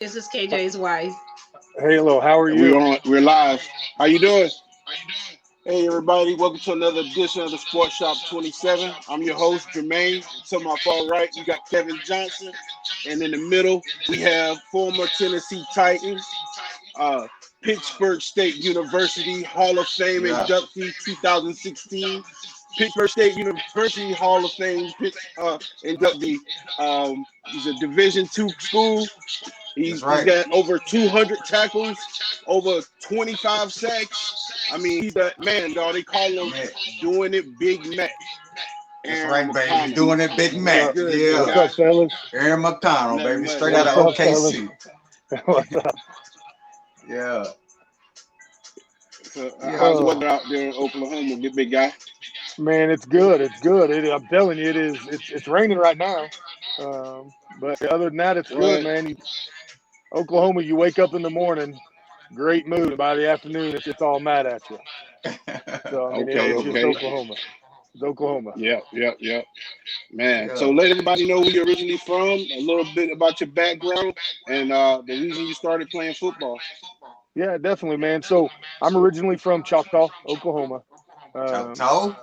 This is KJ's wife. Halo, how are you? We're live. How you doing? Hey everybody, welcome to another edition of the Sports Shop 27. I'm your host, Jermaine. To my far right, you got Kevin Johnson. And in the middle, we have former Tennessee Titans, Pittsburgh State University Hall of Fame inductee 2016. Pittsburgh State University Hall of Fame inductee. He's a Division II school. He's got over 200 tackles, over 25 sacks. I mean, he's that man, dog. They call him Doing It Big Mac. That's right, baby. Doing It Big Mac. Yeah. What's up, fellas? Aaron McConnell, baby. Straight out of OKC. What's up? Yeah. So, how's the weather out there in Oklahoma, big guy? Man, it's good. It's good. I'm telling you, it's raining right now. But other than that, it's good, man. Oklahoma, you wake up in the morning, great mood. By the afternoon, it's all mad at you. So, I mean, it's just Oklahoma. It's Oklahoma. Yeah. Man, so let everybody know where you're originally from, a little bit about your background, and the reason you started playing football. Yeah, definitely, man. So I'm originally from Choctaw, Oklahoma. Choctaw?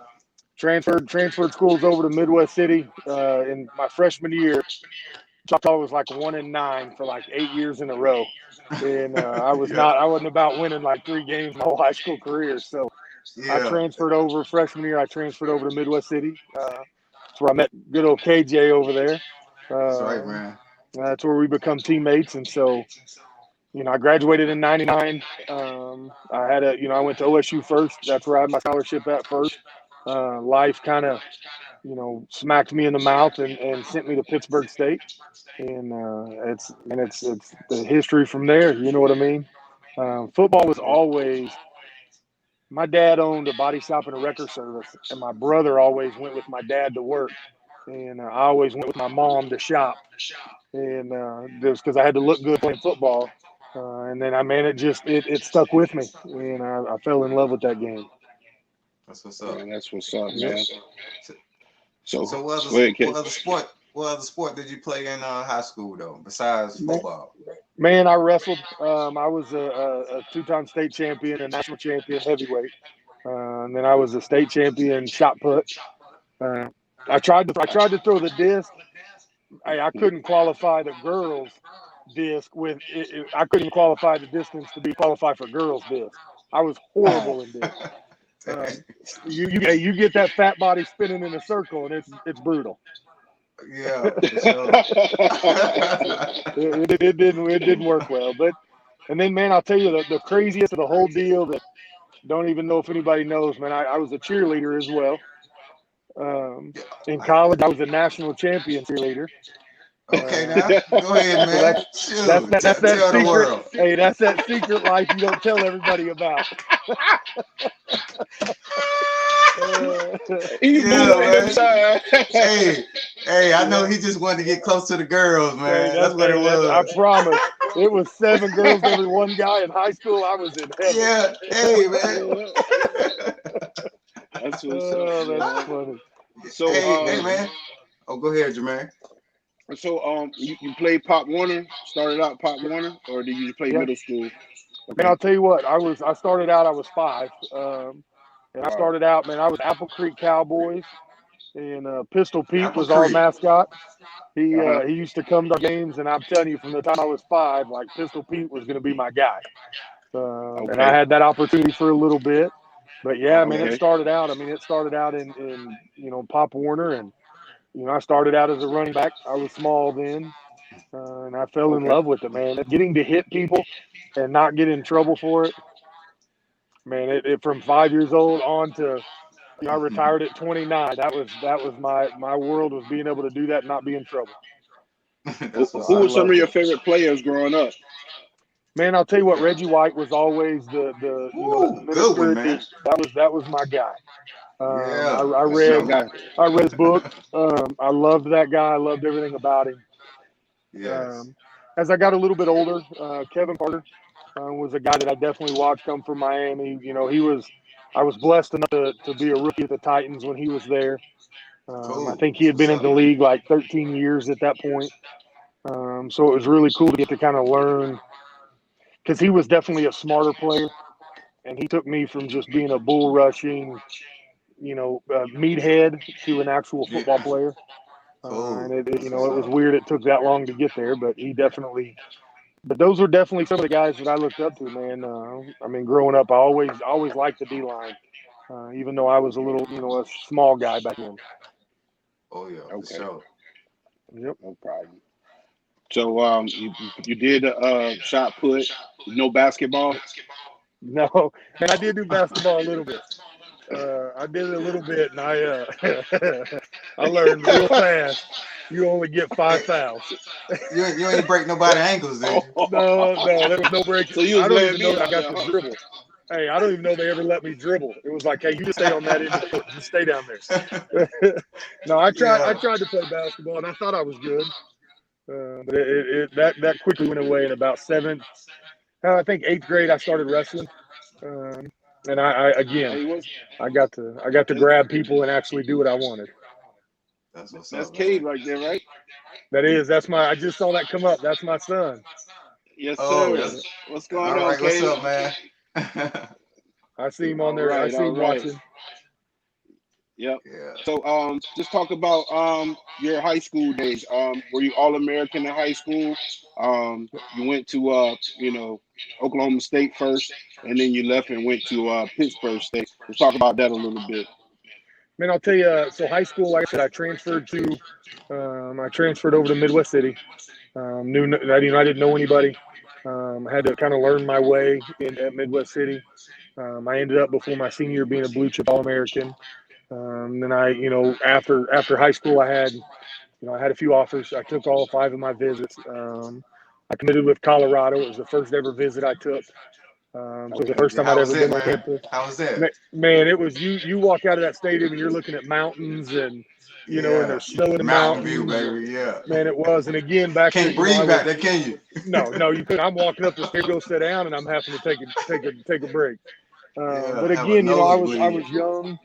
Transferred schools over to Midwest City in my freshman year. Choctaw was like 1-9 for like 8 years in a row, and I wasn't about winning like 3 games my whole high school career. So I transferred over freshman year. I transferred over to Midwest City. That's where I met good old KJ over there. That's right, man. That's where we become teammates, and so. I graduated in '99. I went to OSU first. That's where I had my scholarship at first. Life kind of, smacked me in the mouth and sent me to Pittsburgh State. And it's the history from there. You know what I mean? Football was always. My dad owned a body shop and a record service, and my brother always went with my dad to work, and I always went with my mom to shop. And just because I had to look good playing football. And then, it stuck with me, and I fell in love with that game. That's what's up. Man, that's what's up, man. So what other sport did you play in high school, though, besides football? Man, I wrestled. I was a 2-time state champion, a national champion heavyweight. And then I was a state champion shot put. I tried to throw the disc. I couldn't qualify the girls' disc with it. I couldn't qualify the distance to be qualified for girls' disc. I was horrible in disc. You get that fat body spinning in a circle, and it's brutal. Yeah, it didn't work well. And then, man, I'll tell you the craziest of the whole deal that don't even know if anybody knows, man. I was a cheerleader as well. In college, I was a national champion cheerleader. Okay, now go ahead, man. That's that secret. Hey, that's that secret life you don't tell everybody about. Hey, I know he just wanted to get close to the girls, man. Hey, that's what it was. I promise. It was 7 girls to every 1 guy in high school. I was in heaven. Yeah, hey, man. That's what's up. That's funny. So, hey, man. Oh, go ahead, Jermaine. So, you played Pop Warner, started out Pop Warner, or did you play middle school? Okay. Man, I'll tell you what, I started out, I was 5. And I started out, man, I was Apple Creek Cowboys, and Pistol Pete was our mascot. He used to come to our games, and I'm telling you, from the time I was 5, like Pistol Pete was going to be my guy. And I had that opportunity for a little bit. But yeah, man, it started out in Pop Warner, and I started out as a running back. I was small then, and I fell in love with it, man. Getting to hit people and not get in trouble for it, man. It from 5 years old on to, I retired at 29. That was my world, was being able to do that and not be in trouble. Who were some of your favorite players growing up? Man, I'll tell you what, Reggie White was always the good one, man. That was my guy. I read his book. I loved that guy. I loved everything about him. Yes. As I got a little bit older, Kevin Carter was a guy that I definitely watched come from Miami. I was blessed enough to be a rookie at the Titans when he was there. Cool. I think he had been in the league like 13 years at that point. So it was really cool to get to kind of learn, because he was definitely a smarter player, and he took me from just being a bull rushing, meathead to an actual football player. And it was weird it took that long to get there, but but those were definitely some of the guys that I looked up to, man. I mean, growing up, I always liked the D-line, even though I was a little, a small guy back then. Oh, yeah, okay. So, yep, no problem. So, you did shot put, no basketball? No, and I did do basketball a little bit. I did it a little bit, and I learned real fast. You only get 5 fouls. You ain't break nobody's ankles, did you? No, there was no break. So you was I don't letting even me know I got the dribble. Hey, I don't even know they ever let me dribble. It was like, hey, you just stay on that end of the court. Just stay down there. No, I tried to play basketball, and I thought I was good. But that quickly went away in about I think 8th grade. I started wrestling, and I got to grab people and actually do what I wanted. That's Cade right there, right? That's I just saw that come up. That's my son. Yes, sir. What's going on, Cade? What's up, man? I see him on there. I see him watching. Yep. Yeah. So, just talk about your high school days. Were you All-American in high school? You went to Oklahoma State first, and then you left and went to Pittsburgh State. Let's talk about that a little bit. Man, I'll tell you. So high school, like I said, I transferred over to Midwest City. I didn't know anybody. I had to kind of learn my way at Midwest City. I ended up before my senior year being a blue chip All-American. Then after high school, I had a few offers. I took all 5 of my visits. I committed with Colorado. It was the first ever visit I took. So the first time I'd ever been on campus. How was that? Man, it was you walk out of that stadium and you're looking at mountains and and there's snow in the mountain mountains. View, baby. Yeah. Man, it was. And again, back can't breathe back there, can you? No, you couldn't. I'm walking up the stairs, go sit down, and I'm having to take a break. But again, I was young.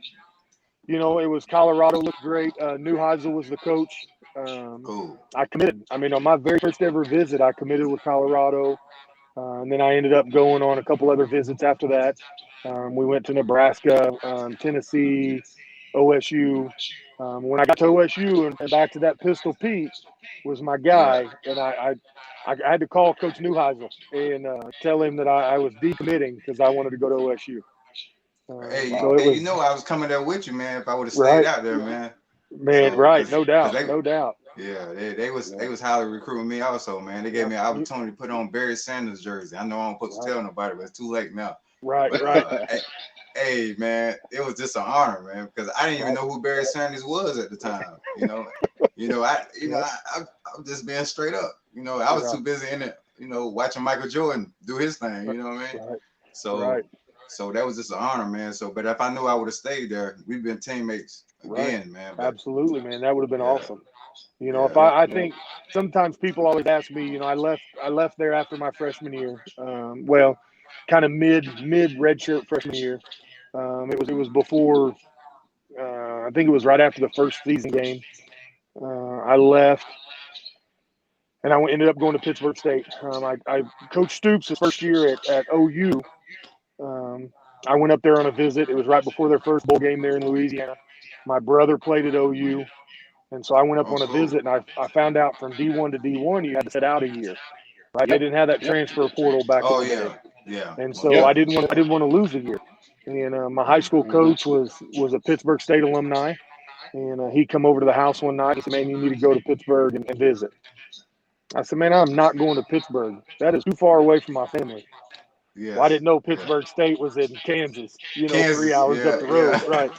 It was Colorado looked great. Neuheisel was the coach. Cool. I committed. I mean, on my very first ever visit, I committed with Colorado. And then I ended up going on a couple other visits after that. We went to Nebraska, Tennessee, OSU. When I got to OSU and back to that Pistol Pete was my guy, and I had to call Coach Neuheisel and tell him that I was decommitting because I wanted to go to OSU. I was coming there with you, man. If I would have stayed out there, man. No doubt. Yeah, they was highly recruiting me also, man. They gave me an opportunity to put on Barry Sanders jersey. I know I'm supposed to tell nobody, but it's too late now. Right. Hey, man, it was just an honor, man, because I didn't even know who Barry Sanders was at the time. I'm just being straight up. I was too busy in it, watching Michael Jordan do his thing. You know what I mean? Right. So that was just an honor, man. But if I knew I would have stayed there, we'd been teammates again, man. But, absolutely, man. That would have been awesome. I think sometimes people always ask me, I left there after my freshman year. Kind of mid redshirt freshman year. It was before, I think it was right after the first season game. I left, and I ended up going to Pittsburgh State. I coached Stoops his first year at OU. I went up there on a visit. It was right before their first bowl game there in Louisiana. My brother played at OU. And so I went up on a visit, and I found out from D1 to D1 you had to sit out a year, right? They didn't have that transfer portal back in the day. Yeah. And so I didn't want to lose a year. And my high school coach was a Pittsburgh State alumni, and he come over to the house one night and said, "Man, you need to go to Pittsburgh and visit." I said, "Man, I'm not going to Pittsburgh. That is too far away from my family." Yes. Well, I didn't know Pittsburgh State was in Kansas, 3 hours up the road,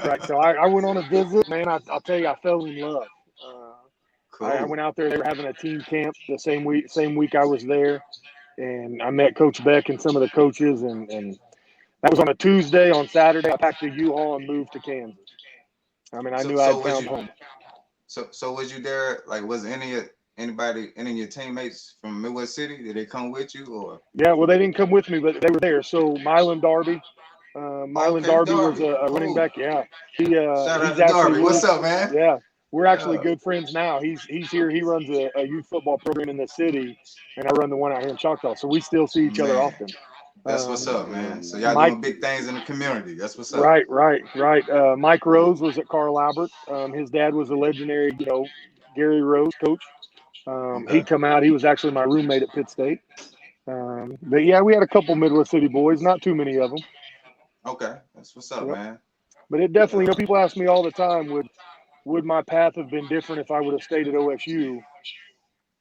Right. So I went on a visit, man. I'll tell you, I fell in love. Cool. I went out there. They were having a team camp the same week I was there, and I met Coach Beck and some of the coaches, and that was on a Tuesday. On Saturday, I packed a U-Haul and moved to Kansas. I mean, I knew I had found home. So was you there? Like, was any of your teammates from Midwest City? Did they come with you, or? Yeah, well, they didn't come with me, but they were there. So Milan Darby. Darby was a running back. Yeah, shout out to Darby. What's up, man? Yeah, we're actually good friends now. He's here. He runs a youth football program in the city, and I run the one out here in Choctaw. So we still see each other often. That's what's up, man. So y'all doing big things in the community. That's what's up. Right. Mike Rose was at Carl Albert. His dad was a legendary, Gary Rose coach. He come out. He was actually my roommate at Pitt State. But yeah, we had a couple Midwest City boys, not too many of them. Okay, that's what's up, man. But it definitely, people ask me all the time, would my path have been different if I would have stayed at OSU?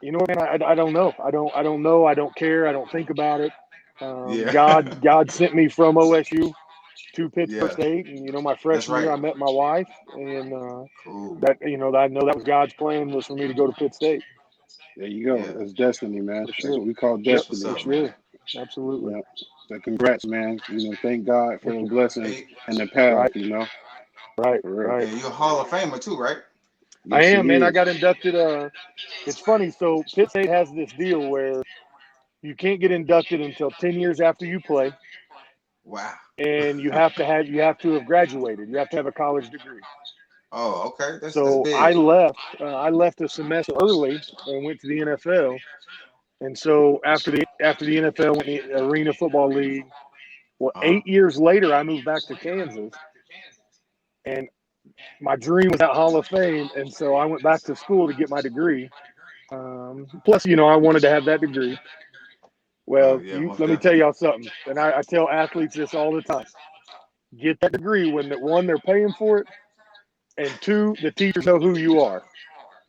You know what I mean? I don't know. I don't know. I don't care. I don't think about it. God sent me from OSU to Pittsburgh State, and my freshman year I met my wife, and that I know that was God's plan, was for me to go to Pitt State. There you go. It's destiny, man. For sure. That's what we call destiny. For sure. Absolutely. Yeah. So congrats, man. Thank God for the blessing and the path. Right. And you're a Hall of Famer too, right? Yes, I am, man. I got inducted. It's funny. So Pitt State has this deal where you can't get inducted until 10 years after you play. Wow. And you have to have graduated. You have to have a college degree. Oh, okay. That's big. I left a semester early and went to the NFL. And so after the NFL, went to the Arena Football League. Well, 8 years later, I moved back to Kansas, and my dream was that Hall of Fame. And so I went back to school to get my degree. Plus, I wanted to have that degree. Well, let me tell y'all something, and I tell athletes this all the time: get that degree when one, they're paying for it, and two, the teachers know who you are.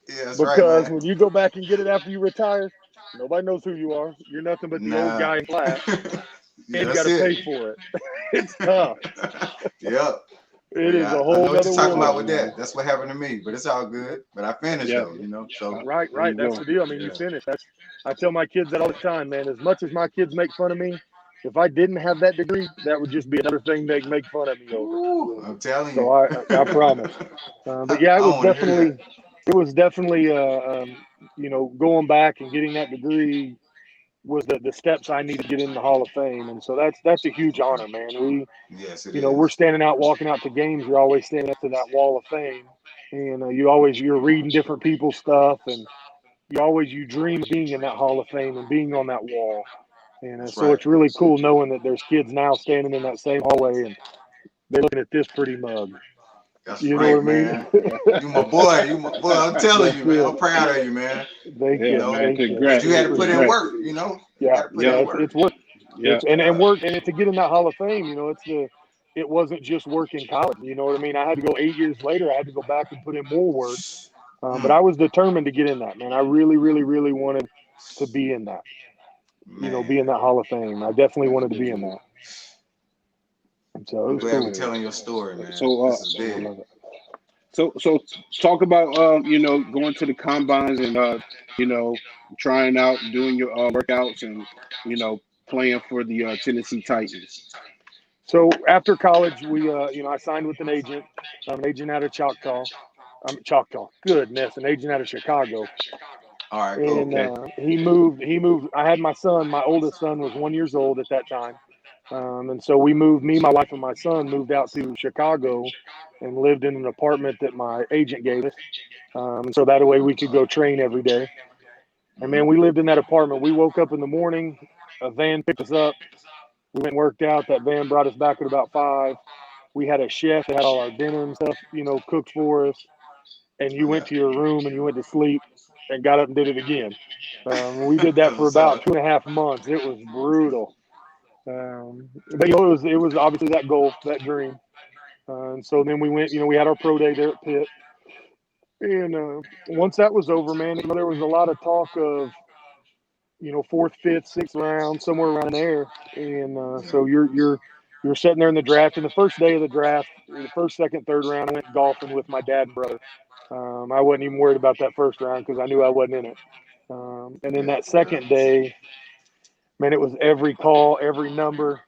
Yeah, that's because right, when you go back and get it after you retire, nobody knows who you are. You're nothing but the old guy in class. And you got to pay for it. It's tough. Yep. It is a whole I know what other you're talking world. about with that. That's what happened to me, but it's all good. But I finished though, So right. That's the deal. I mean, you finish. I tell my kids that all the time, man. As much as my kids make fun of me, if I didn't have that degree, that would just be another thing they'd make fun of me over. Ooh, I'm telling you. So I promise. But yeah, it was definitely going back and getting that degree was the steps I need to get in the Hall of Fame. And so that's a huge honor, man. Yes, it is. We're standing out, walking out to games. You're always standing up to that wall of fame, and you're reading different people's stuff, and you dream of being in that Hall of Fame and being on that wall. And so it's really cool knowing that there's kids now standing in that same hallway and they're looking at this pretty mug. That's you know what man. I mean? You my boy. I'm telling you, man. I'm proud of you, man. Thank you. Man, congrats. You had to put in work, It's work. Yeah. And work, and to get in that Hall of Fame, it wasn't just work in college. You know what I mean? I had to go 8 years later. I had to go back and put in more work. But I was determined to get in that, man. I really, really, really wanted to be in that. Be in that Hall of Fame. I definitely wanted to be in that. So I'm glad we're telling your story, man. So, this is big. So talk about going to the combines and trying out, doing your workouts, and playing for the Tennessee Titans. So after college, we I signed with an agent. I'm an agent out of Choctaw. Goodness, an agent out of Chicago. All right, cool. And he moved. I had my son. My oldest son was 1 year old at that time. And so we moved, me, my wife, and my son moved out to Chicago and lived in an apartment that my agent gave us. And so that way we could go train every day. And man, we lived in that apartment. We woke up in the morning, a van picked us up. We went and worked out. That van brought us back at about 5. We had a chef that had all our dinner and stuff, cooked for us. And you went to your room and you went to sleep and got up and did it again. We did that for about 2.5 months. It was brutal. But it was obviously that goal, that dream. And so then we went, we had our pro day there at Pitt. And once that was over, man, there was a lot of talk of, 4th, 5th, 6th round, somewhere around there. And so you're sitting there in the draft. And the first day of the draft, the first, second, third round, I went golfing with my dad and brother. I wasn't even worried about that first round because I knew I wasn't in it. And then that second day, man, it was every call, every number,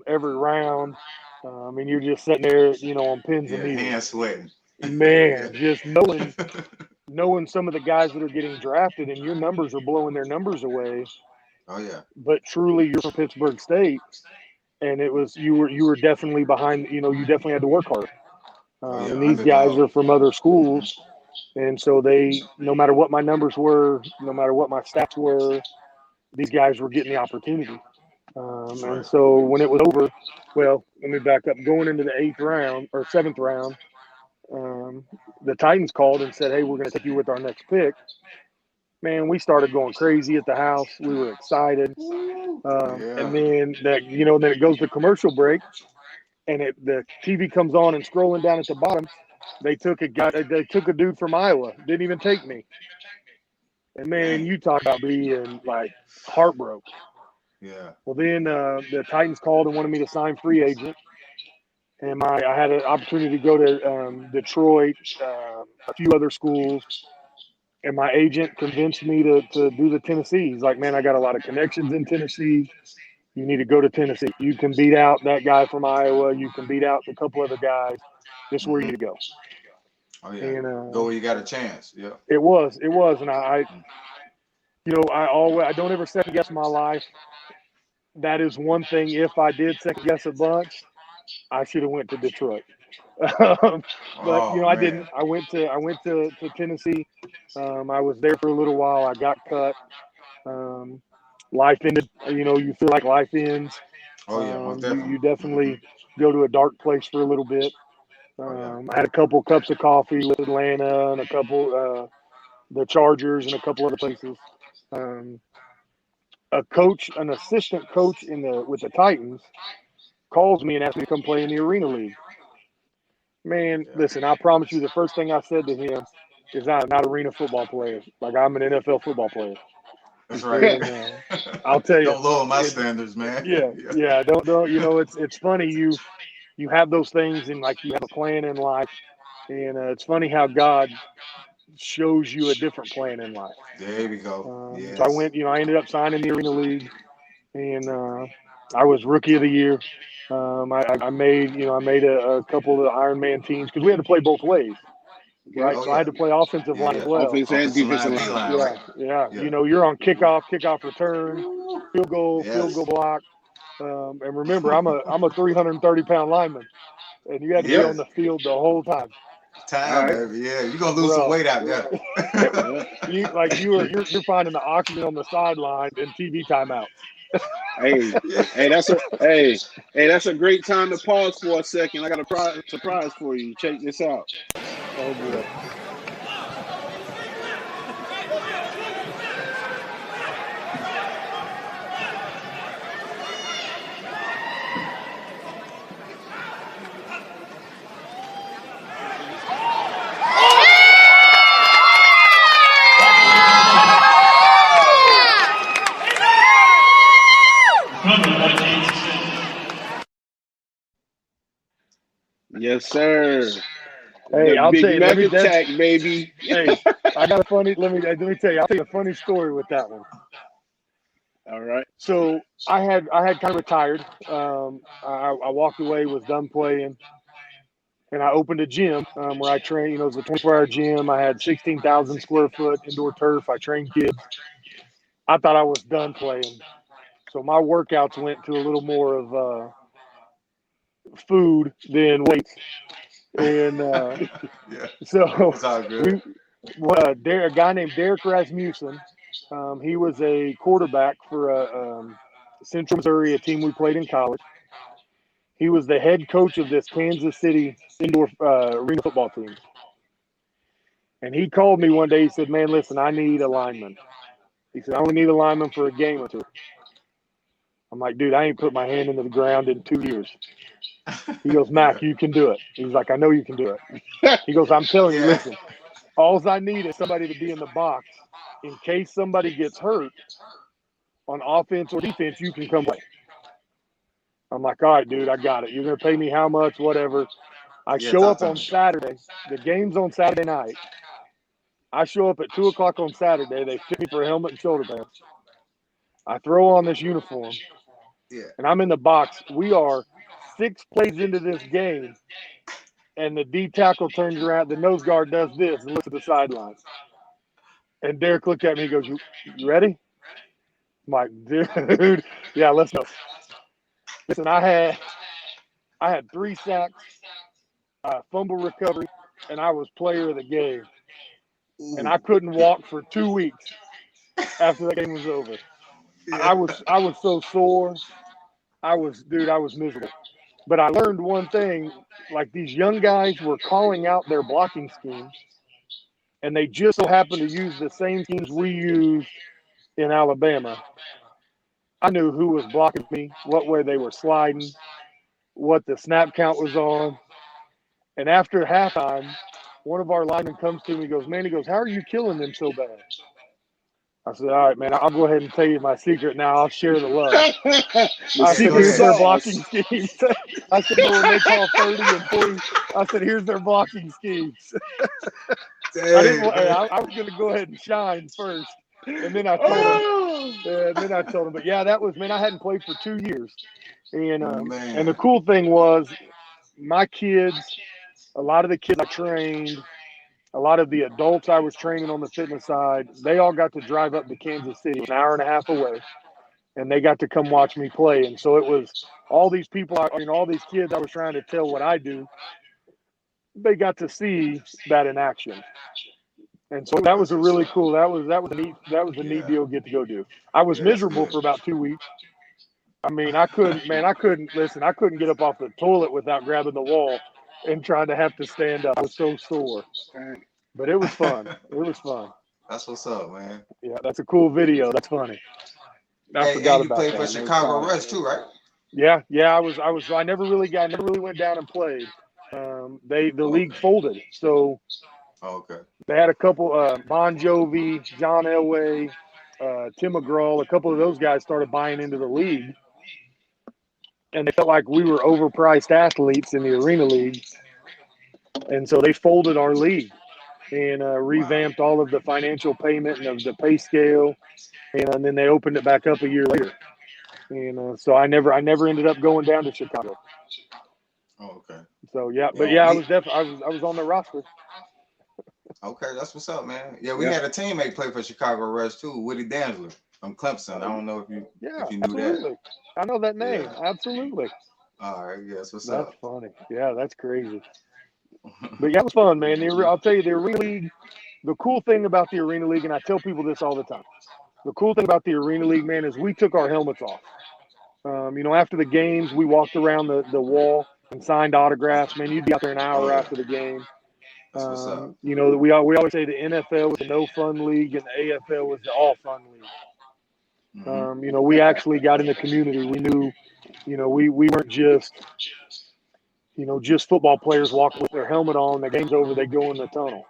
every round. You're just sitting there, on pins and needles. Hands sweating. Man, just knowing some of the guys that are getting drafted and your numbers are blowing their numbers away. Oh yeah. But truly, you're from Pittsburgh State, and you were definitely behind. You definitely had to work hard. And these guys are from other schools, And so no matter what my numbers were, no matter what my stats were, these guys were getting the opportunity. And so when it was over, well, let me back up. Going into the 7th round, the Titans called and said, "Hey, we're going to take you with our next pick." Man, we started going crazy at the house. We were excited. And then then it goes to commercial break, and the TV comes on, and scrolling down at the bottom, they took a dude from Iowa. Didn't even take me. And man, you talk about being like heartbroken. Yeah. Well, then the Titans called and wanted me to sign free agent, and I had an opportunity to go to Detroit, a few other schools, and my agent convinced me to do the Tennessee. He's like, "Man, I got a lot of connections in Tennessee. You need to go to Tennessee. You can beat out that guy from Iowa. You can beat out a couple other guys. This is where you need to go." Oh yeah. And go where you got a chance. Yeah. It was, and I don't ever second guess my life. That is one thing. If I did second guess a bunch, I should have went to Detroit. But I didn't. I went to Tennessee. I was there for a little while. I got cut. Life ended. You feel like life ends. Oh yeah, most definitely. You definitely go to a dark place for a little bit. I had a couple cups of coffee with Atlanta and a couple the Chargers and a couple other places. An assistant coach with the Titans, calls me and asks me to come play in the Arena League. Man, listen, I promise you, the first thing I said to him is, "I'm not an arena football player. Like, I'm an NFL football player." That's right. And, I'll tell you, don't lower my standards, man. Yeah. Don't. It's funny you have those things, and like you have a plan in life, and it's funny how God shows you a different plan in life. There we go. So I ended up signing the Arena League, and I was Rookie of the Year. I made a couple of the Ironman teams because we had to play both ways, right? So I had to play offensive line as well. Offense and defensive line. Yeah. You're on kickoff return, field goal block. And remember, I'm a 330-pound lineman, and you had to be on the field the whole time. Baby. Yeah, you're gonna lose some weight out there. You're finding the oxygen on the sideline and TV timeouts. That's a great time to pause for a second. I got a surprise for you. Check this out. Oh boy. Yes, sir. Hey, I'll tell you, Mac attack, baby. Hey, I got a funny. Let me tell you. I'll tell you a funny story with that one. All right. So I had kind of retired. I walked away, was done playing, and I opened a gym where I trained. It was a 24-hour gym. I had 16,000 square foot indoor turf. I trained kids. I thought I was done playing, so my workouts went to a little more of food than weights. And so a guy named Derek Rasmussen, he was a quarterback for Central Missouri, a team we played in college. He was the head coach of this Kansas City indoor arena football team. And he called me one day. He said, "Man, listen, I need a lineman." He said, "I only need a lineman for a game or two." I'm like, "Dude, I ain't put my hand into the ground in 2 years." He goes, "Mac, you can do it." He's like, "I know you can do it." He goes, "I'm telling you, listen, all I need is somebody to be in the box. In case somebody gets hurt on offense or defense, you can come play." I'm like, "All right, dude, I got it. You're going to pay me how much, whatever." I show up on Saturday. The game's on Saturday night. I show up at 2 o'clock on Saturday. They fit me for a helmet and shoulder pads. I throw on this uniform, and I'm in the box. We are 6 plays into this game, and the D tackle turns around. The nose guard does this and looks at the sidelines. And Derek looked at me and goes, "You ready?" I'm like, "Dude, yeah, let's go." Listen, I had 3 sacks, fumble recovery, and I was player of the game. and I couldn't walk for 2 weeks after the game was over. I was so sore. I was miserable. But I learned one thing, like these young guys were calling out their blocking schemes, and they just so happened to use the same schemes we used in Alabama. I knew who was blocking me, what way they were sliding, what the snap count was on. And after halftime, one of our linemen comes to me and goes, man, how are you killing them so bad? I said, all right, man, I'll go ahead and tell you my secret now. I'll share the love. I said, here's their blocking schemes. I said, when they call 30 and 40, I said, here's their blocking schemes. I was going to go ahead and shine first. And then I told him. But yeah, that was, man, I hadn't played for 2 years. And the cool thing was my kids, a lot of the kids I trained, a lot of the adults I was training on the fitness side, they all got to drive up to Kansas City, an hour and a half away, and they got to come watch me play. And so it was all these people, all these kids I was trying to tell what I do, they got to see that in action. And so that was a really cool, that was a neat deal to get to go do. I was miserable for about 2 weeks. I mean, I couldn't get up off the toilet without grabbing the wall and trying to have to stand up. I was so sore. But it was fun. That's what's up, man. Yeah, that's a cool video. That's funny. I forgot you about played that. for Chicago Rush too, right? Yeah. I never really went down and played. The league folded, so they had a couple. Bon Jovi, John Elway, Tim McGraw. A couple of those guys started buying into the league, and they felt like we were overpriced athletes in the Arena League, and so they folded our league and revamped all of the financial payment and of the pay scale, and then they opened it back up a year later. And so I never ended up going down to Chicago. Oh, okay. So yeah, but yeah, I was on the roster. Okay, that's what's up, man. Yeah, we had a teammate play for Chicago Rush too, Woody Dangler from Clemson. I don't know if you knew absolutely. that. I know that name. Yeah. Absolutely. All right, yes, what's up? That's funny. Yeah, that's crazy. But yeah, it was fun, man. I'll tell you, the Arena League, the cool thing about the Arena League, and I tell people this all the time, the cool thing about the Arena League, man, is we took our helmets off. After the games, we walked around the wall and signed autographs. Man, you'd be out there an hour after the game. We always say the NFL was the no fun league and the AFL was the all fun league. We actually got in the community. We knew, we weren't just football players walking with their helmet on. The game's over, they go in the tunnel.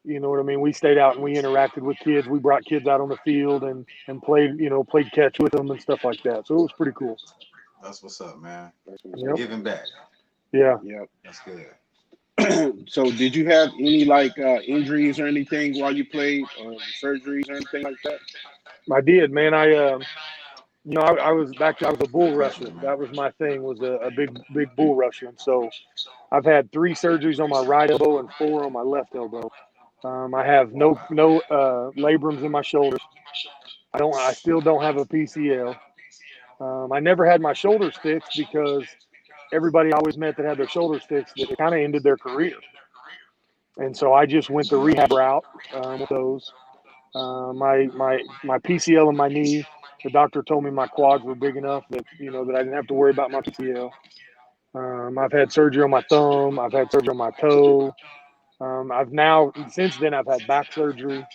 You know what I mean? We stayed out and we interacted with kids. We brought kids out on the field and played catch with them and stuff like that. So it was pretty cool. That's what's up, man. Yep. Giving back. Yeah. Yep. That's good. So did you have any injuries or anything while you played, or surgeries or anything like that? I did, man. I was a bull rusher. That was my thing, was a big bull rusher. And so I've had 3 surgeries on my right elbow and 4 on my left elbow. I have no labrums in my shoulders. I still don't have a PCL. I never had my shoulders fixed because everybody I always met that had their shoulders fixed, that kind of ended their career. And so I just went the rehab route with those. My PCL in my knee, the doctor told me my quads were big enough that that I didn't have to worry about my PCL. I've had surgery on my thumb. I've had surgery on my toe. Since then I've had back surgery.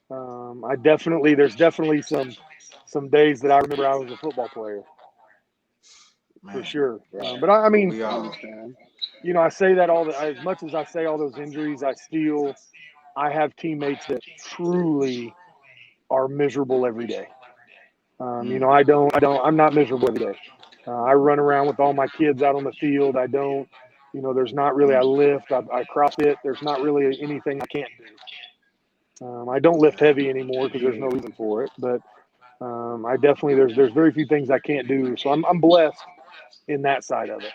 There's definitely some days that I remember I was a football player. Man, for sure. But I mean, I say that as much as I say all those injuries, I have teammates that truly are miserable every day. I'm not miserable every day. I run around with all my kids out on the field. I don't, there's not really, I lift, I CrossFit. There's not really anything I can't do. I don't lift heavy anymore because there's no reason for it. But I definitely, there's very few things I can't do. So I'm blessed in that side of it.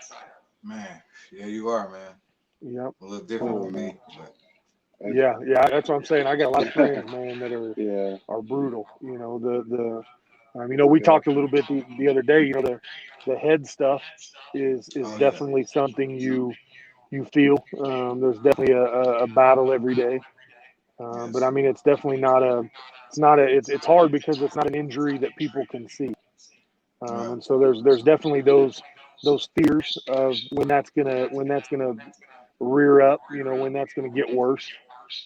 Man, yeah, you are, man. Yep. A little different from me, but. Yeah, that's what I'm saying. I got a lot of friends, man, that are brutal. We talked a little bit the other day. The head stuff is definitely something you feel. There's definitely a battle every day. But I mean, it's definitely it's hard because it's not an injury that people can see. And so there's definitely those fears of when that's gonna rear up, when that's gonna get worse.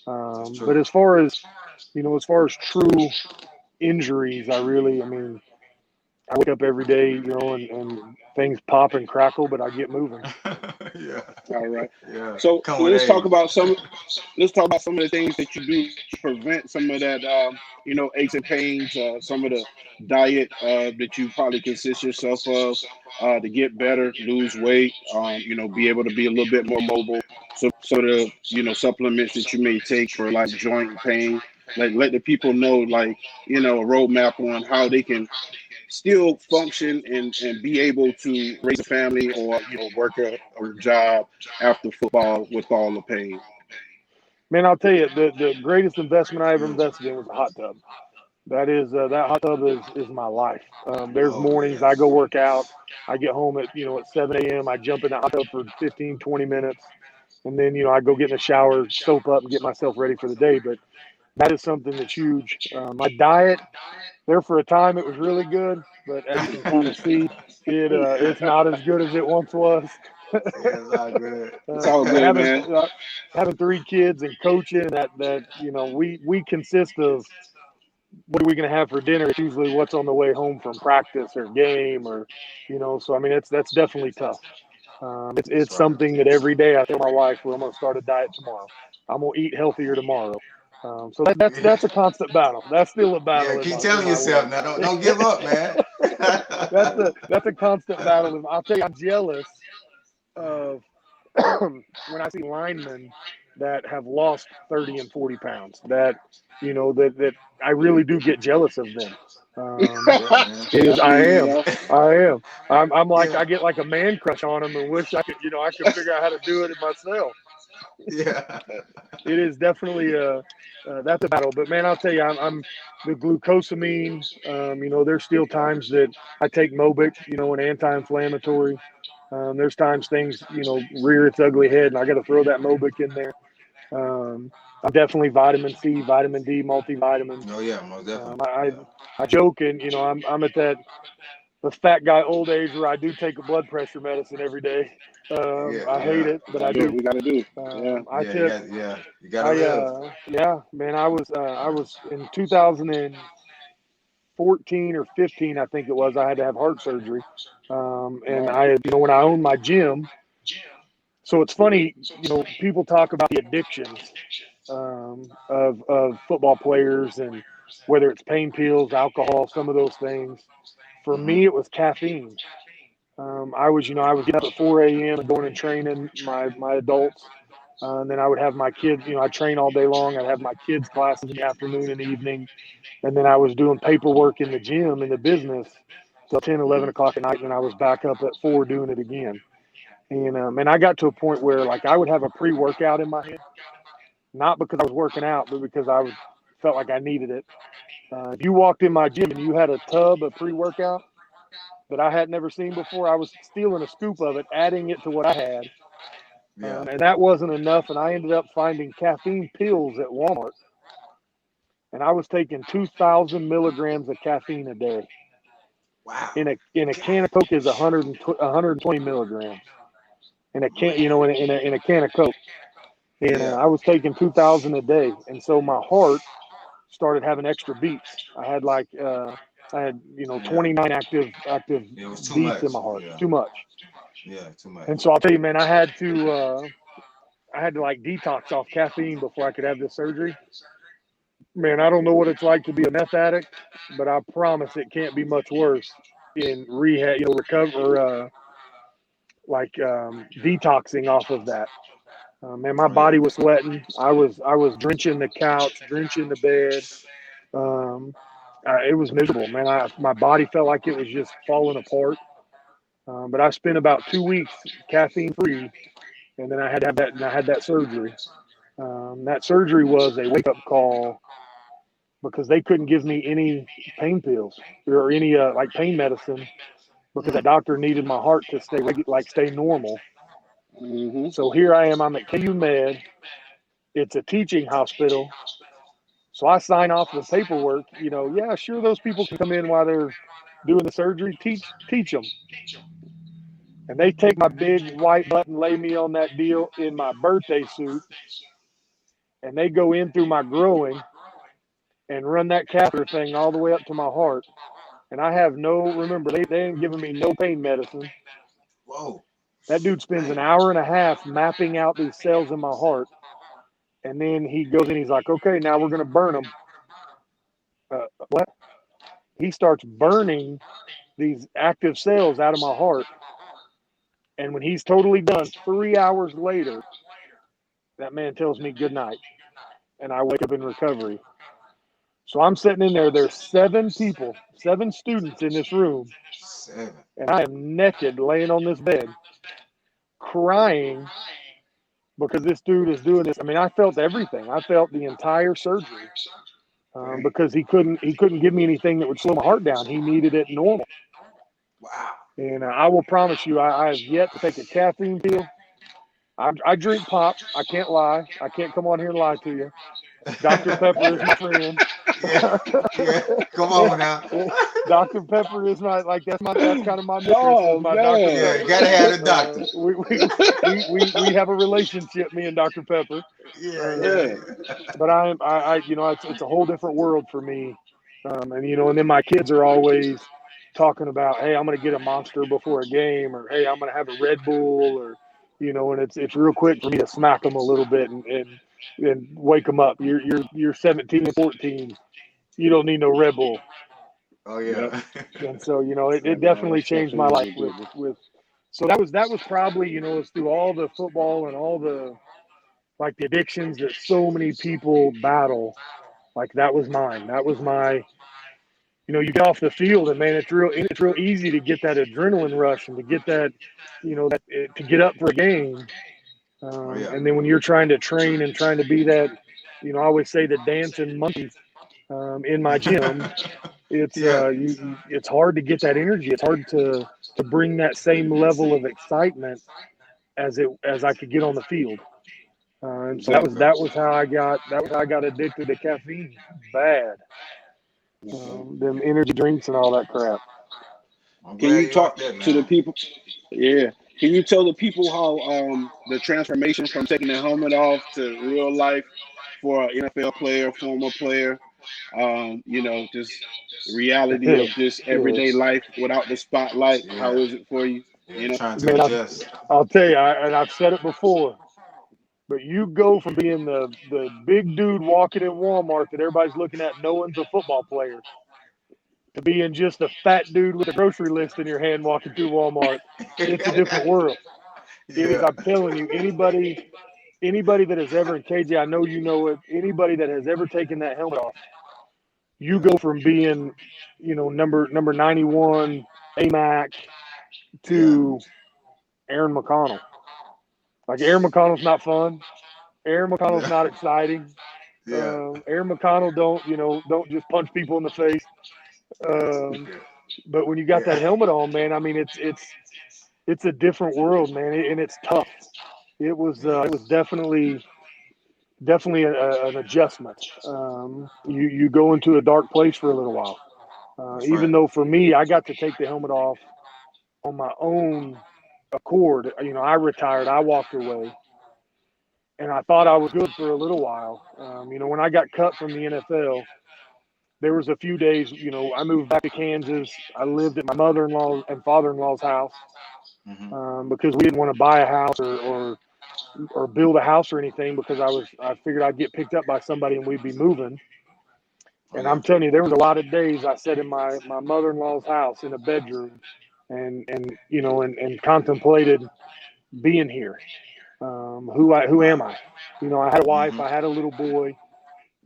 But as far as true injuries, I mean, I wake up every day, and things pop and crackle, but I get moving. Yeah. All right. Yeah. So Come with let's age. talk about some of the things that you do to prevent some of that, aches and pains, some of the diet that you probably consist yourself of to get better, lose weight, be able to be a little bit more mobile. So some of the, supplements that you may take for like joint pain, like let the people know, like, a roadmap on how they can still function and be able to raise a family or work a job after football with all the pain. Man, I'll tell you, the greatest investment I ever invested in was a hot tub. That hot tub is my life. There's mornings I go work out. I get home at 7 a.m. I jump in the hot tub for 15, 20 minutes. And then, I go get in the shower, soap up, and get myself ready for the day. But that is something that's huge. My diet, there for a time, it was really good. But as you can kind of see, it's not as good as it once was. Yeah, it's all good. It's all good, man. Having 3 kids and coaching, that we consist of what are we going to have for dinner? It's usually what's on the way home from practice or game, or So I mean, that's definitely tough. It's something that every day I tell my wife, well, I'm going to start a diet tomorrow. I'm going to eat healthier tomorrow. So that's a constant battle. That's still a battle. Yeah, keep telling yourself now. Don't give up, man. That's a constant battle. I'll tell you, I'm jealous of when I see linemen that have lost 30 and 40 pounds. That I really do get jealous of them. I am. I'm like, I get like a man crush on them and wish I could figure out how to do it myself. Yeah. It is definitely that's a battle. But man, I'll tell you, I'm the glucosamine. There's still times that I take Mobic, an anti-inflammatory. There's times things, rear its ugly head, and I got to throw that Mobic in there. I'm definitely vitamin C, vitamin D, multivitamins. Oh yeah, most definitely. I joke, and I'm at the fat guy old age where I do take a blood pressure medicine every day. I hate it, but I do. We gotta do. You gotta live. Man, I was in 2014 or 15, I think it was. I had to have heart surgery, and I had, when I owned my gym. So it's funny, people talk about the addictions of football players, and whether it's pain pills, alcohol, some of those things. For me, it was caffeine. I was getting up at 4 a.m. and going and training my adults. And then I would have my kids, I train all day long. I'd have my kids' classes in the afternoon and evening. And then I was doing paperwork in the gym, in the business, till 10, 11 o'clock at night. And then I was back up at 4 doing it again. And I got to a point where, like, I would have a pre-workout in my head, not because I was working out, but because felt like I needed it. If you walked in my gym and you had a tub of pre-workout that I had never seen before, I was stealing a scoop of it, adding it to what I had. And that wasn't enough. And I ended up finding caffeine pills at Walmart. And I was taking 2,000 milligrams of caffeine a day. Wow. In a can of Coke is 120 milligrams. In a can, in a can of Coke. And I was taking 2,000 a day. And so my heart started having extra beats. I had 29 active beats in my heart. Yeah. Too much. Yeah, too much. And so I'll tell you, man, I had to like detox off caffeine before I could have this surgery. Man, I don't know what it's like to be a meth addict, but I promise it can't be much worse in rehab, recover, detoxing off of that. Man, my body was sweating. I was drenching the couch, drenching the bed. It was miserable, man. My body felt like it was just falling apart. But I spent about 2 weeks caffeine free, and then I had to have that, and I had that surgery. That surgery was a wake up call because they couldn't give me any pain pills or any pain medicine because the doctor needed my heart to stay normal. Mm-hmm. So here I am. I'm at KU Med. It's a teaching hospital. So I sign off the paperwork, yeah, sure, those people can come in while they're doing the surgery, teach them. And they take my big white butt and lay me on that deal in my birthday suit, and they go in through my growing and run that catheter thing all the way up to my heart. And I have remember, they ain't giving me no pain medicine. Whoa. That dude spends an hour and a half mapping out these cells in my heart. And then he goes in, he's like, okay, now we're going to burn them. What? He starts burning these active cells out of my heart. And when he's totally done, 3 hours later, that man tells me good night. And I wake up in recovery. So I'm sitting in there. There's 7 students in this room. 7. And I am naked laying on this bed, crying because this dude is doing this. I mean, I felt everything. I felt the entire surgery because he couldn't give me anything that would slow my heart down. He needed it normal. Wow. And I will promise you, I have yet to take a caffeine pill. I drink pop. I can't lie. I can't come on here and lie to you. Dr. Pepper is my friend. Yeah. Come on now. Dr. Pepper is that's kind of my mistress. Oh, is my man. Dr. Yeah, Pepper. you gotta have the doctor. We have a relationship, me and Dr. Pepper. Yeah. But it's a whole different world for me. And then my kids are always talking about, hey, I'm going to get a Monster before a game, or hey, I'm going to have a Red Bull, or and it's real quick for me to smack them a little bit and wake them up. You're 17 and 14. You don't need no Red Bull. Oh yeah. And so it definitely changed my life with. So that was probably it's through all the football and all the the addictions that so many people battle. Like that was mine. That was my. You get off the field and man, it's real easy to get that adrenaline rush and to get that, to get up for a game. And then when you're trying to train and trying to be that, I always say the dancing monkey in my gym. It's it's hard to get that energy. It's hard to bring that same level of excitement as I could get on the field. And so that was how I got addicted to caffeine bad. Them energy drinks and all that crap. Can you talk to the people? Yeah. Can you tell the people how the transformation from taking the helmet off to real life for an NFL player, former player, just reality of just everyday life without the spotlight? Yeah. How is it for you? Trying to adjust. I'll tell you, and I've said it before, but you go from being the big dude walking in Walmart that everybody's looking at, no one's a football player, to being just a fat dude with a grocery list in your hand walking through Walmart. It's a different world. It is. I'm telling you, anybody that has ever, in KJ, I know you know it, anybody that has ever taken that helmet off, you go from being, number 91 AMAC to Aaron McConnell. Like Aaron McConnell's not fun. Aaron McConnell's not exciting. Aaron McConnell don't just punch people in the face. But when you got that helmet on, man, I mean it's a different world, man, and it's tough. It was definitely an adjustment. You go into a dark place for a little while. Even though for me, I got to take the helmet off on my own accord. I retired. I walked away. And I thought I was good for a little while. When I got cut from the NFL, there was a few days, I moved back to Kansas. I lived at my mother-in-law and father-in-law's house because we didn't want to buy a house or build a house or anything because I figured I'd get picked up by somebody and we'd be moving. And I'm telling you, there was a lot of days I sat in my mother-in-law's house in a bedroom and contemplated being here. Who am I? I had a wife, I had a little boy,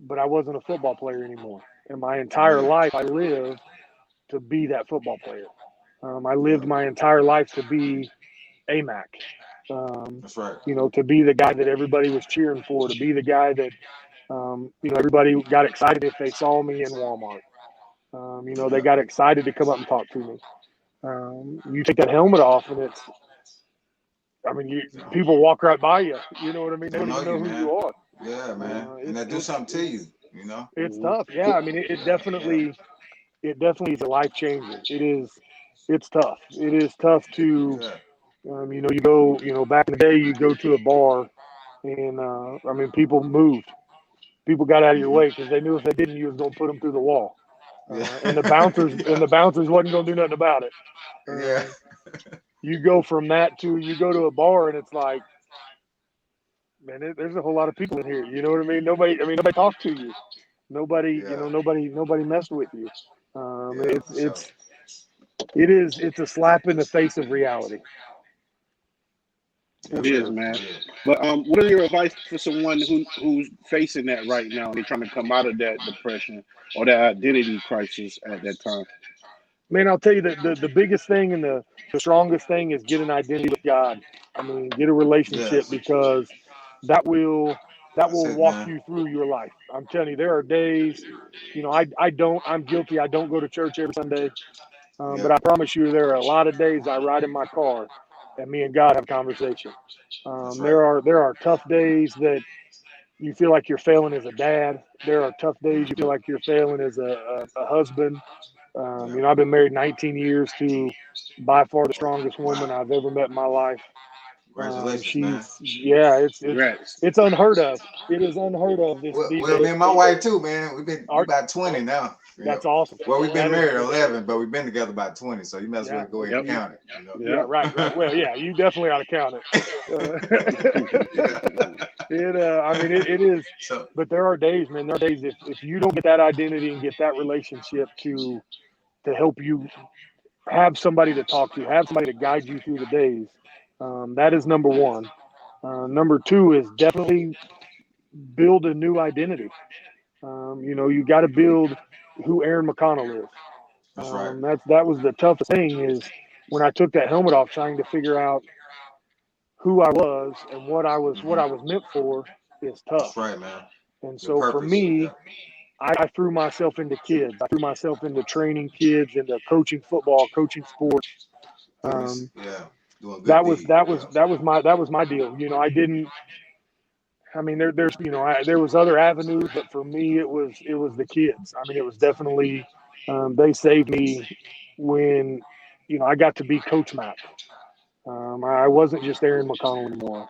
but I wasn't a football player anymore. And my entire life, I lived to be that football player. I lived my entire life to be AMAC. That's right. To be the guy that everybody was cheering for, to be the guy that, everybody got excited if they saw me in Walmart. They got excited to come up and talk to me. You take that helmet off and people walk right by you. You know what I mean? They don't even know who you are. Yeah, man. And that do something to you. You know. It's tough. Yeah, I mean, it definitely is a life changer. It's tough. It is tough to, Yeah. you go, back in the day, you go to a bar, and I mean, people moved. People got out of your Mm-hmm. way because they knew if they didn't, you was gonna put them through the wall. Yeah. And the bouncers wasn't gonna do nothing about it. Yeah. You go from that to you go to a bar, and it's like, man, there's a whole lot of people in here. You know what I mean? Nobody talked to you. Nobody, Yeah. nobody messed with you. Yeah. For sure. It's a slap in the face of reality. It For is, real. man. For real. But what are your advice for someone who's facing that right now? They're trying to come out of that depression or that identity crisis at that time. Man, I'll tell you that the biggest thing and the strongest thing is get an identity with God. I mean, get a relationship Yes. because that will That's it, walk man. you through your life. I'm telling you, there are days, I'm guilty. I don't go to church every Sunday, but Yep. I promise you, there are a lot of days I ride in my car and me and God have a conversation. That's right. There are tough days that you feel like you're failing as a dad. There are tough days you feel like you're failing as a husband. Yeah. I've been married 19 years to by far the strongest woman I've ever met in my life. Congratulations, man. It's Congrats. it's unheard of. It is unheard of these Well, me days. and my wife too, man. We Art, about 20 now. that's Yep. awesome. Well, we've been That is, married 11, but we've been together about 20. So you might as well yeah. go ahead Okay. and count it. You know. Yeah. Yep. Right. Well, yeah. You definitely ought to count it. It is. So But there are days, man. There are days if you don't get that identity and get that relationship to help you have somebody to talk to, have somebody to guide you through the days. That is number one. Number two is definitely build a new identity. You got to build who Aaron McConnell is. that's right. That was the toughest thing is when I took that helmet off, trying to figure out who I was and what Hmm. I was meant for is tough. That's right, man. And Your so for purpose. me, Yeah. I threw myself into kids. I threw myself into training kids, into coaching football, coaching sports. Goodness. Um, Yeah. Doing good that was deed. that was Yeah. that was my deal. I didn't. I mean, there was other avenues, but for me, it was the kids. I mean, it was definitely they saved me when I got to be Coach Mac. I wasn't just Aaron McConnell anymore.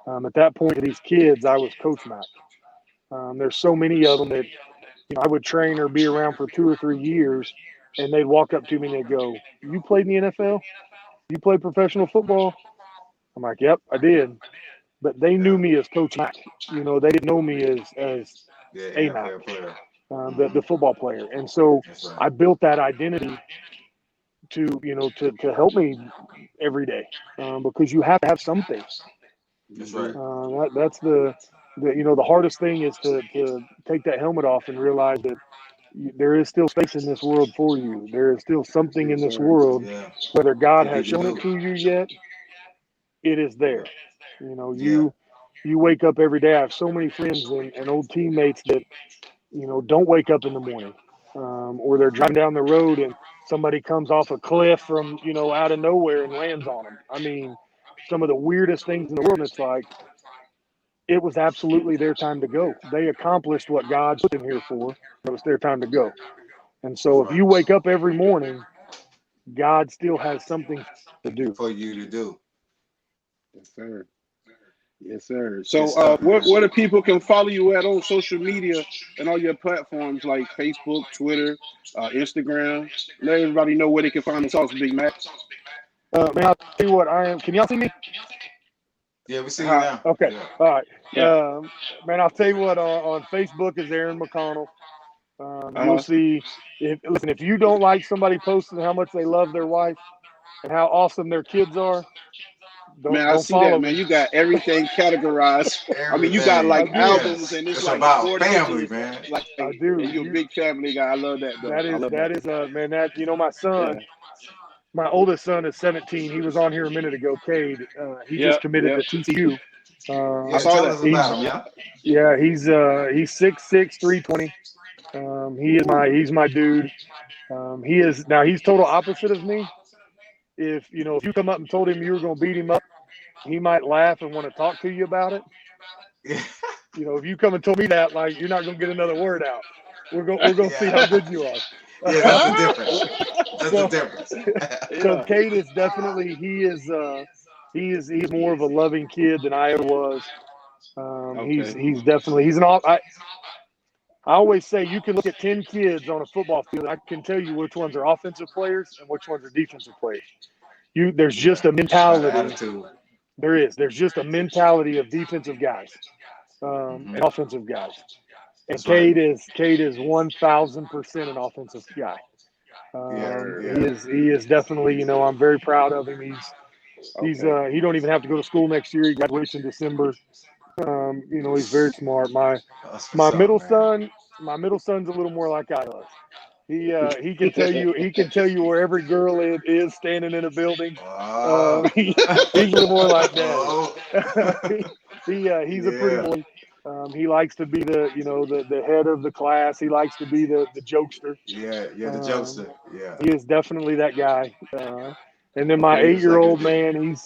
At that point, to these kids, I was Coach Mac. There's so many of them that I would train or be around for 2 or 3 years, and they'd walk up to me and they'd go, "You played in the NFL? You played professional football?" I'm like, "Yep, I did." But they knew Yeah. me as Coach Mac. They didn't know me as Yeah. A Mac, NFL player. the Hmm. football player. And so That's right. I built that identity to help me every day because you have to have something. That's right. That's the hardest thing is to take that helmet off and realize that there is still space in this world for you. There is still something in Yes, this sir. world, Yeah. whether God For you has to shown do. it to you yet, it is there. Yeah. Yeah. You wake up every day. I have so many friends and old teammates that don't wake up in the morning, or they're driving down the road and somebody comes off a cliff from out of nowhere and lands on them. I mean, some of the weirdest things in the world. And it's like it was absolutely their time to go. They accomplished what God put them here for. It was their time to go. And That's so if right. you wake up every morning, God still has something to do. For you to do. Yes, sir. Yes, sir. Good So, stuff, man. where the people can follow you at on social media and all your platforms like Facebook, Twitter, Instagram? Let everybody know where they can find the sauce, Big Mac. Man, I'll tell you what I am. Can y'all see me? Yeah, we see you How? now. Okay. Yeah. All right. Yeah. Man, I'll tell you what. On Facebook is Aaron McConnell. You'll Uh huh. see. If you don't like somebody posting how much they love their wife and how awesome their kids are, Man, I don't see that, follow man. me. You got everything categorized. I mean, you got Everything. I like do. albums, Yes. and it's It's like about 4 family, pictures. man. Like, I and do. you're a big family guy. I love that, though. I love that. That is man. That my son. Yeah. My oldest son is 17. He was on here a minute ago. Cade. He just Yep. committed Yep. to TCU. I Yeah, saw tell that. us He's about him, yeah. he's 6'6", 320. He's my dude. He's total opposite of me. If you come up and told him you were going to beat him up, he might laugh and want to talk to you about it. Yeah. if you come and told me that, like, you're not gonna get another word out. We're gonna see how good you are. Yeah, that's the difference. That's So- the difference. So Cade is definitely he's more of a loving kid than I ever was. He's definitely I always say you can look at 10 kids on a football field. I can tell you which ones are offensive players and which ones are defensive players. There's just a mentality. Attitude. There's just a mentality of defensive guys and offensive guys. And That's right. Cade is 1,000% an offensive guy. He is definitely, I'm very proud of him. He don't even have to go to school next year. He graduates in December. He's very smart. My middle son's a little more like I was. He can tell you where every girl is standing in a building. He's a little more like that. He's a pretty boy. He likes to be the head of the class. He likes to be the jokester. The jokester. Yeah. He is definitely that guy. And then my 8-year-old man,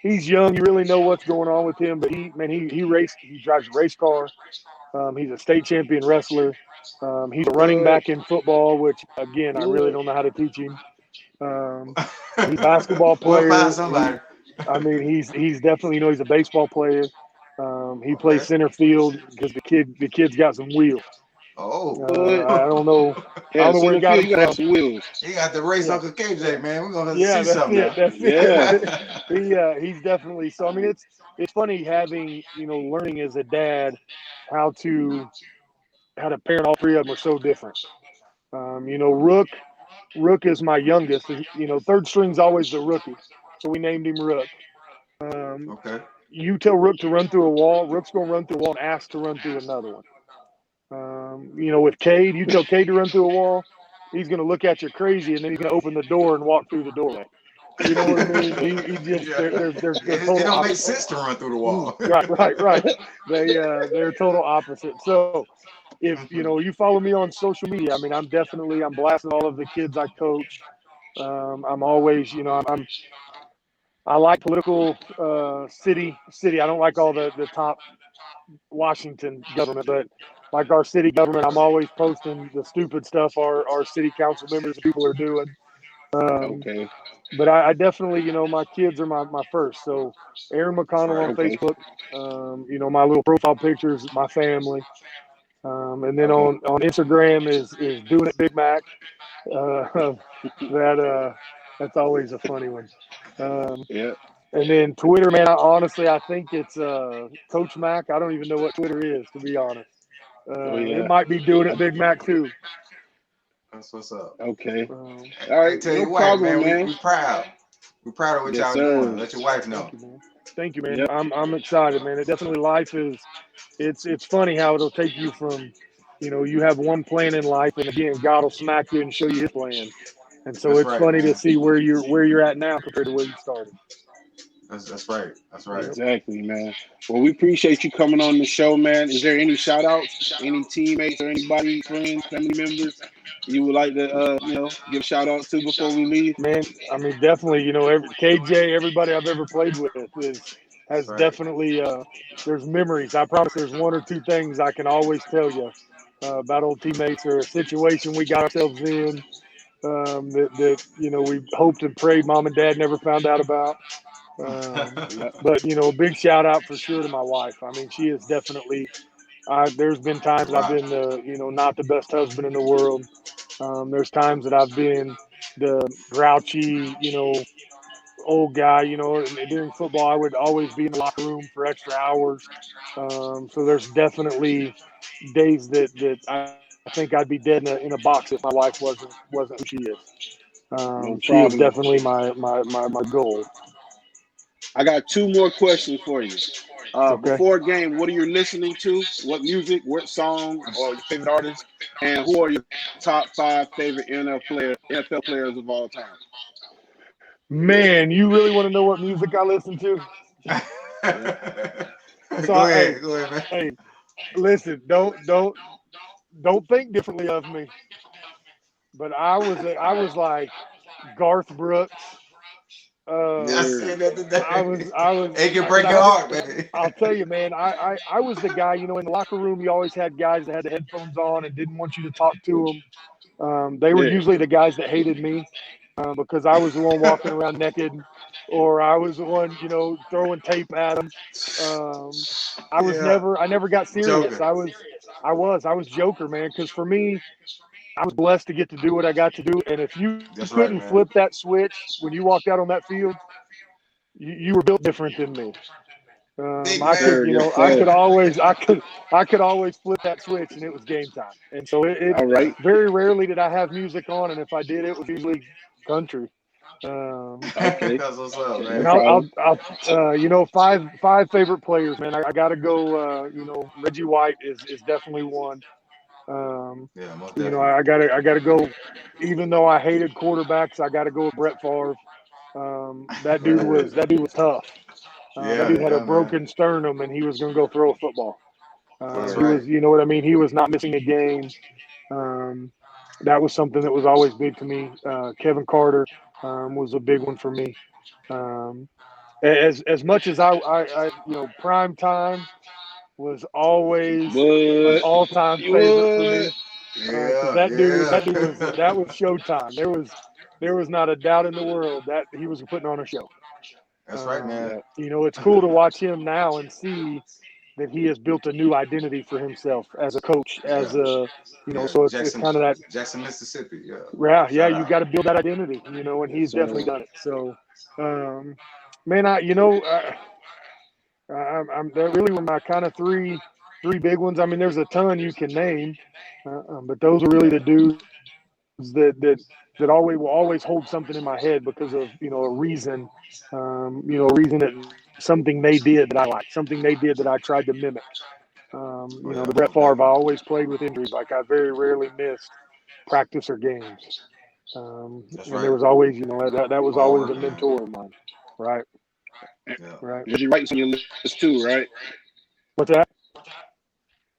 he's young. You really know what's going on with him, but he drives a race car. He's a state champion wrestler. He's a running back in football, which again I really don't know how to teach him. He's a basketball player. We'll find somebody. He's definitely he's a baseball player. He plays center field because the kid's got some wheels. I don't know. Yeah, I don't know where he got him from. Some wheels. He got to race Uncle KJ, man. We're gonna Yeah, see something. That's it. He's definitely. So I mean, it's funny having learning as a dad how to parent. All three of them are so different. Rook is my youngest. Third string's always the rookie, so we named him Rook. Okay. You tell Rook to run through a wall, Rook's gonna run through a wall and ask to run through another one. With Cade, you tell Cade to run through a wall, he's going to look at you crazy, and then he's going to open the door and walk through the doorway. You know what I mean? He just it don't make sense to run through the wall. Right. They're total opposite. So if you follow me on social media, I mean, I'm blasting all of the kids I coach. I'm always, I like political city. I don't like all the top Washington government, but like our city government, I'm always posting the stupid stuff our city council members and people are doing. But I definitely, my kids are my first. So Aaron McConnell on Facebook, my little profile pictures, my family. And then on Instagram is Doing It Big Mac. That's always a funny one. And then Twitter, man, I think it's Coach Mac. I don't even know what Twitter is, to be honest. It might be Doing It Big Mac too. That's what's up. Okay. All right. Tell your wife, man. We proud. We're proud of what y'all doing. Let your wife know. Thank you, man. Yep. I'm excited, man. It definitely it's funny how it'll take you from, you have one plan in life, and again, God will smack you and show you his plan. And so it's funny to see where you're at now compared to where you started. That's right. Exactly, man. Well, we appreciate you coming on the show, man. Is there any shout outs, any teammates or anybody, friends, family members you would like to give shout outs to before we leave? Man, I mean, definitely, KJ, everybody I've ever played with has definitely there's memories. I promise there's one or two things I can always tell you about old teammates or a situation we got ourselves in that we hoped and prayed mom and dad never found out about. But a big shout out for sure to my wife. I mean, she is definitely. There's been times I've been not the best husband in the world. There's times that I've been the grouchy, old guy. And during football, I would always be in the locker room for extra hours. So there's definitely days that I think I'd be dead in a box if my wife wasn't who she is. She is definitely my goal. I got two more questions for you. Before a game, what are you listening to? What music, what song, or your favorite artist? And who are your top 5 favorite NFL players of all time? Man, you really want to know what music I listen to? Go ahead, man. Hey, listen, don't think differently of me. But I was like Garth Brooks. I said that today. I was. It can break your heart, baby. I'll tell you, man. I was the guy. In the locker room, you always had guys that had the headphones on and didn't want you to talk to them. They were usually the guys that hated me because I was the one walking around naked, or I was the one, throwing tape at them. I never got serious. Joker. I was Joker, man. Because for me, I was blessed to get to do what I got to do. And if you That's right, couldn't man. flip that switch when you walked out on that field, you were built different than me. I could always flip that switch, and it was game time. And so All right. very rarely did I have music on, and if I did, it was usually country. Okay. That's what's up, man. And I'll five favorite players, man. I got to go. Reggie White is definitely one. Yeah, most definitely. I gotta go. Even though I hated quarterbacks, I got to go with Brett Favre. That dude was tough. That dude had a broken sternum, and he was going to go throw a football. That's he right. was, you know what I mean? He was not missing a game. That was something that was always big to me. Kevin Carter was a big one for me. As much as I prime time was always an all-time favorite for me. That was showtime. There was not a doubt in the world that he was putting on a show. That's right, man. It's cool to watch him now and see that he has built a new identity for himself as a coach, so it's kind of that Jackson, Mississippi. Yeah, you got to build that identity, and he's definitely done it. So, man, they're really were my kind of three big ones. I mean, there's a ton you can name, but those are really the dudes that will always hold something in my head because of a reason, that something they did that I liked, something they did that I tried to mimic. The Brett Favre, I always played with injuries. Like I very rarely missed practice or games. There was always, that was always a mentor of mine. Right. Yeah. Right. Reggie White's on your list too, right? What's that?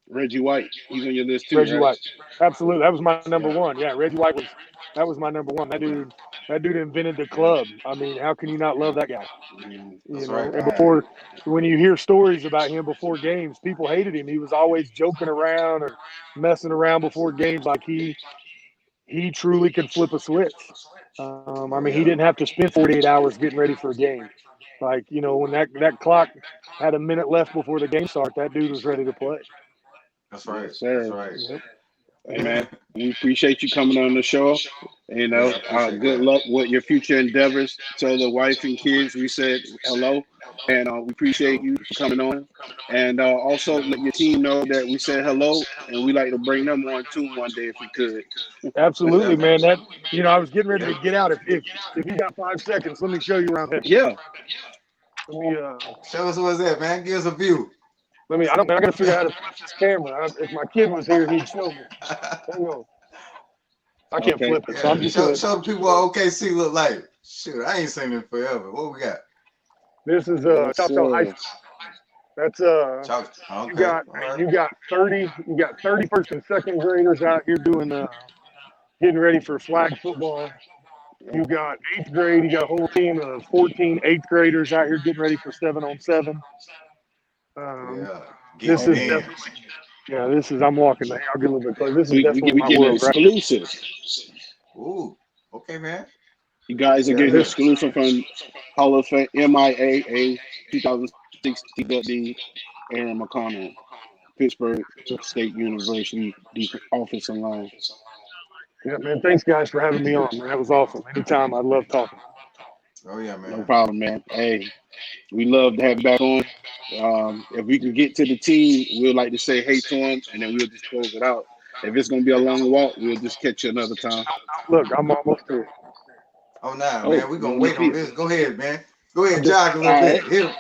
Reggie White. He's on your list too. Reggie right? White. Absolutely. That was my number one. Yeah, Reggie White was my number one. That dude invented the club. I mean, how can you not love that guy? Right. And when you hear stories about him before games, people hated him. He was always joking around or messing around before games. Like he truly could flip a switch. He didn't have to spend 48 hours getting ready for a game. Like, when that clock had a minute left before the game started, that dude was ready to play. That's right. Yes, sir. That's right. Yep. Hey, man, we appreciate you coming on the show. Good luck with your future endeavors. Tell the wife and kids we said hello, and we appreciate you for coming on. And also let your team know that we said hello, and we like to bring them on too one day if we could. Absolutely, man. That I was getting ready to get out. If you got 5 seconds, let me show you around here. Yeah. Let me show us what's that, man. Give us a view. I got to figure out how to flip this camera. If my kid was here, he'd show me. Hang on. I can't flip it. So I'm just show the people what OKC look like. Shoot, I ain't seen it forever. What we got? This is Choctaw High School. That's okay. you got 30 first and second graders out here doing getting ready for flag football. You got 8th grade. You got a whole team of 14 8th graders out here getting ready for 7-on-7. This is I'm walking. I'll get a little bit closer. This is definitely my world, exclusive. Right? Ooh, okay, man. You guys are getting exclusive from Hall of Fame MIAA 2016 inductee Aaron McConnell, Pittsburgh State University offensive line. Yeah, man. Thanks, guys, for having me on, man. That was awesome. Anytime, I love talking. Oh yeah, man. No problem, man. Hey, we love to have you back on. If we can get to the team, we'd like to say hey to them, and then we'll just close it out. If it's going to be a long walk, we'll just catch you another time. Look, I'm almost through. Oh, nah, man. We're going to wait on this. Go ahead, man. Go ahead, jog a little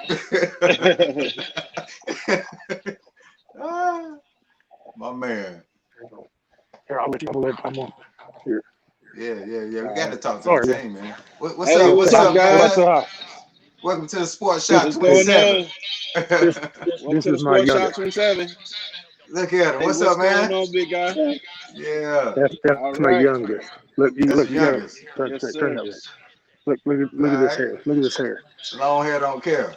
bit. My man. Here, I'll let you. I'm on. Here. Yeah. We got to talk to the team, man. What's up, guys? Welcome to the Sports Shop 27. This is my Shop 27. Look at him. What's up, man? What's going on, big guy? Yeah. That's my youngest. Look, you got youngest. Turn that way. Look at this hair. Look at this hair. Long hair don't care.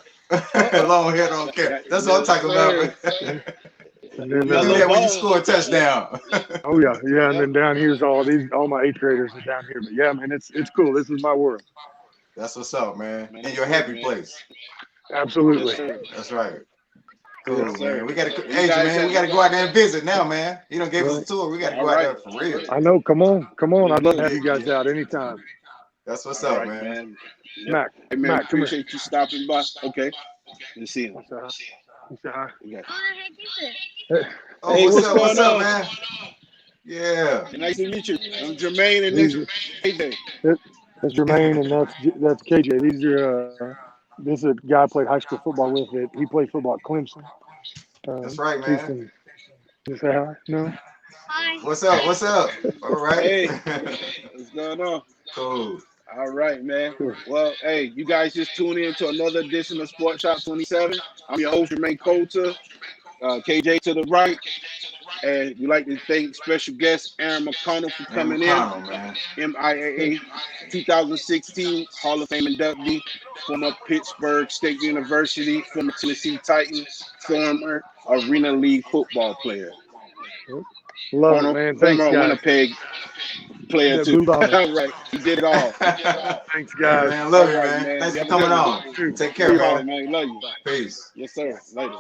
Long hair don't care. That's what I'm talking about. And You then, do that when you score a touchdown. oh yeah. And then down here's all my 8th graders are down here. But yeah, man, it's cool. This is my world. That's what's up, man. In your happy place. Absolutely. Yes, that's right. Cool, yes, man. We gotta, hey, Jermaine, we gotta go out there and visit now, man. You don't give us a tour. We gotta go out there for real. I know. Come on. I'd love to have you guys out anytime. That's what's up, man. Mac, Hey, man, Mac, come here. appreciate you stopping by. Okay, let's see him. You say hi. Yeah. Oh, Hey, what's up, man? Yeah. Nice to meet you. I'm Jermaine, and this is KJ. That's Jermaine, and that's KJ. These are this is a guy I played high school football with. He played football at Clemson. That's right, man. You say hi? No. Hi. What's up? All right. Hey, what's going on? Cool. All right, man. Well, hey, you guys just tuned in to another edition of Sports Shop 27. I'm your host, Jermaine Colter. KJ to the right. And we'd like to thank special guest Aaron McConnell for coming in. Man. MIAA 2016 Hall of Fame inductee, former Pittsburgh State University, former Tennessee Titans, former Arena League football player. Love it, man. Thanks, former guys. Winnipeg player, too. All right. He did it all. Thanks, guys. Man, love you, man. Thanks for coming on. Take care, man. Love you. Peace. Yes, sir. Later.